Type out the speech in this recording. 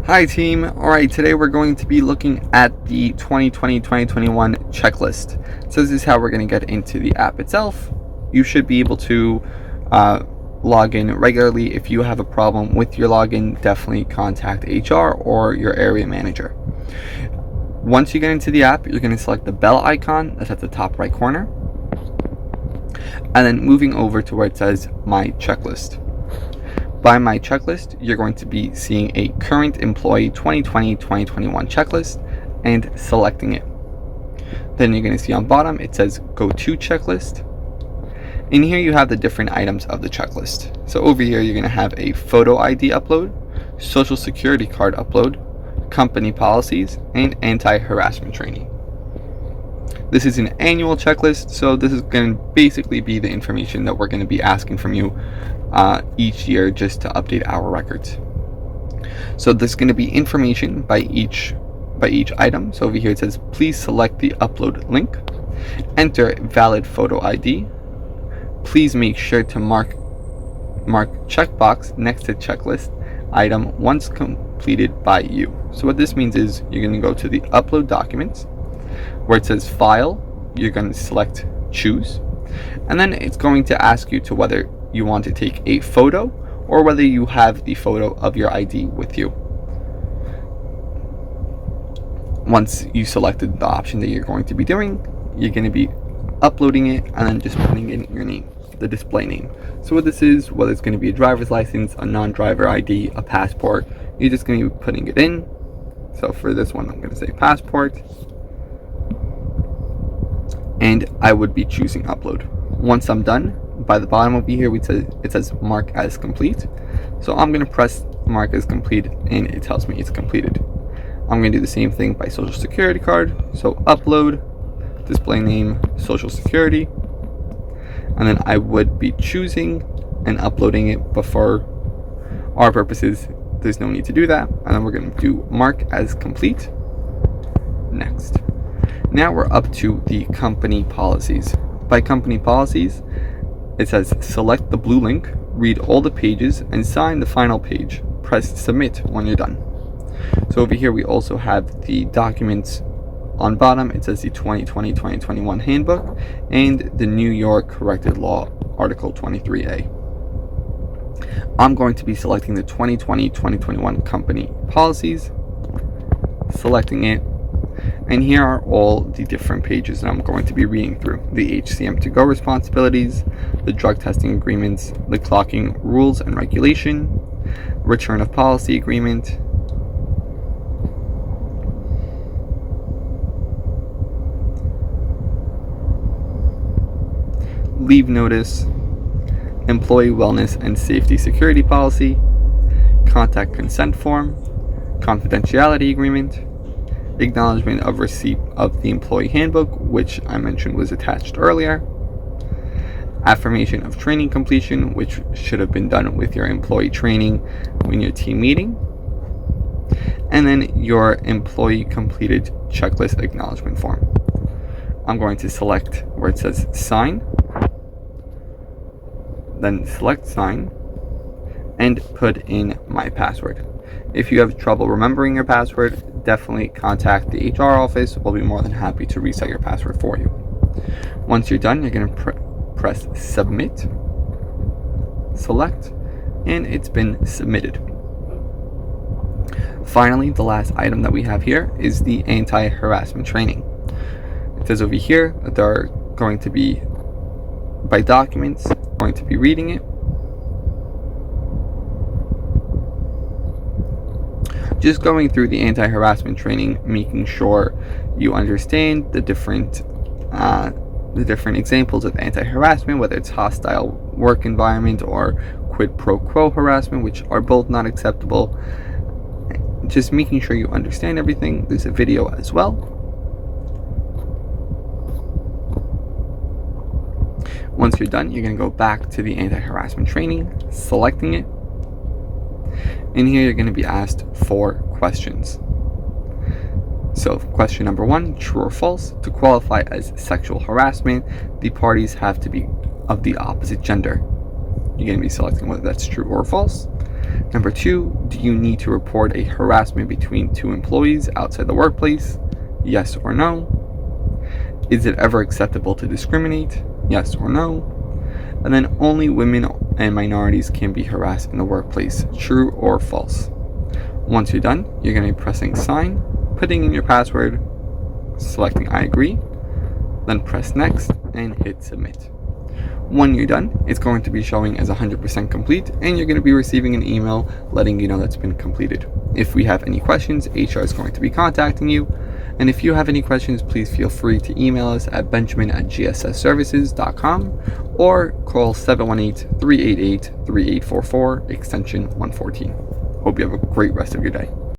Hi team. Alright, today we're going to be looking at the 2020-2021 checklist. So this is how we're going to get into the app itself. You should be able to log in regularly. If you have a problem with your login, definitely contact HR or your area manager. Once you get into the app, you're going to select the bell icon that's at the top right corner. And then moving over to where it says My Checklist. By My Checklist, you're going to be seeing a current employee 2020-2021 checklist and selecting it. Then you're going to see on bottom it says Go To Checklist. In here you have the different items of the checklist. So over here you're going to have a photo ID upload, social security card upload, company policies, and anti-harassment training. This is an annual checklist, so this is going to basically be the information that we're going to be asking from you each year just to update our records. So there's going to be information by each item. So over here it says please select the upload link, enter valid photo ID, please make sure to mark checkbox next to checklist item once completed by you. So what this means is you're going to go to the upload documents where it says file, you're going to select choose, and then it's going to ask you to whether you want to take a photo or whether you have the photo of your ID with you. Once you selected the option that you're going to be doing, you're going to be uploading it and then just putting in your name, the display name. So what this is, whether it's going to be a driver's license, a non-driver ID, a passport, you're just going to be putting it in. So for this one, I'm going to say passport. And I would be choosing upload. Once I'm done, by the bottom over here it says mark as complete. So I'm going to press mark as complete and it tells me it's completed. I'm going to do the same thing by social security card. So upload, display name, social security, and then I would be choosing and uploading it. But for our purposes, there's no need to do that. And then we're going to do mark as complete. Next. Now we're up to the company policies. By company policies, it says select the blue link, read all the pages, and sign the final page. Press submit when you're done. So over here we also have the documents. On bottom it says the 2020-2021 handbook and the New York Corrected Law Article 23A. I'm going to be selecting the 2020-2021 company policies, selecting it. And here are all the different pages that I'm going to be reading through. The HCM to go responsibilities, the drug testing agreements, the clocking rules and regulation, return of policy agreement, leave notice, employee wellness and safety security policy, contact consent form, confidentiality agreement, acknowledgement of receipt of the employee handbook, which I mentioned was attached earlier, affirmation of training completion, which should have been done with your employee training when your team meeting, and then your employee completed checklist acknowledgement form. I'm going to select where it says sign, then select sign, and put in my password. If you have trouble remembering your password, definitely contact the HR office. We'll be more than happy to reset your password for you. Once you're done, you're going to press submit, select, and it's been submitted. Finally, the last item that we have here is the anti-harassment training. It says over here that there are going to be, by documents, going to be reading it. Just going through the anti-harassment training, making sure you understand the different examples of anti-harassment, whether it's hostile work environment or quid pro quo harassment, which are both not acceptable. Just making sure you understand everything. There's a video as well. Once you're done, you're going to go back to the anti-harassment training, selecting it. In here, you're going to be asked 4 questions. So, question number 1, true or false? To qualify as sexual harassment, the parties have to be of the opposite gender. You're going to be selecting whether that's true or false. Number 2, do you need to report a harassment between 2 employees outside the workplace? Yes or no? Is it ever acceptable to discriminate? Yes or no? And then only women and minorities can be harassed in the workplace. True or false? Once you're done, you're going to be pressing sign, putting in your password, selecting I agree, then press next and hit submit. When you're done, it's going to be showing as 100% complete, and you're going to be receiving an email letting you know that's been completed. If we have any questions, HR is going to be contacting you. And if you have any questions, please feel free to email us at benjamin@gssservices.com or call 718-388-3844, extension 114. Hope you have a great rest of your day.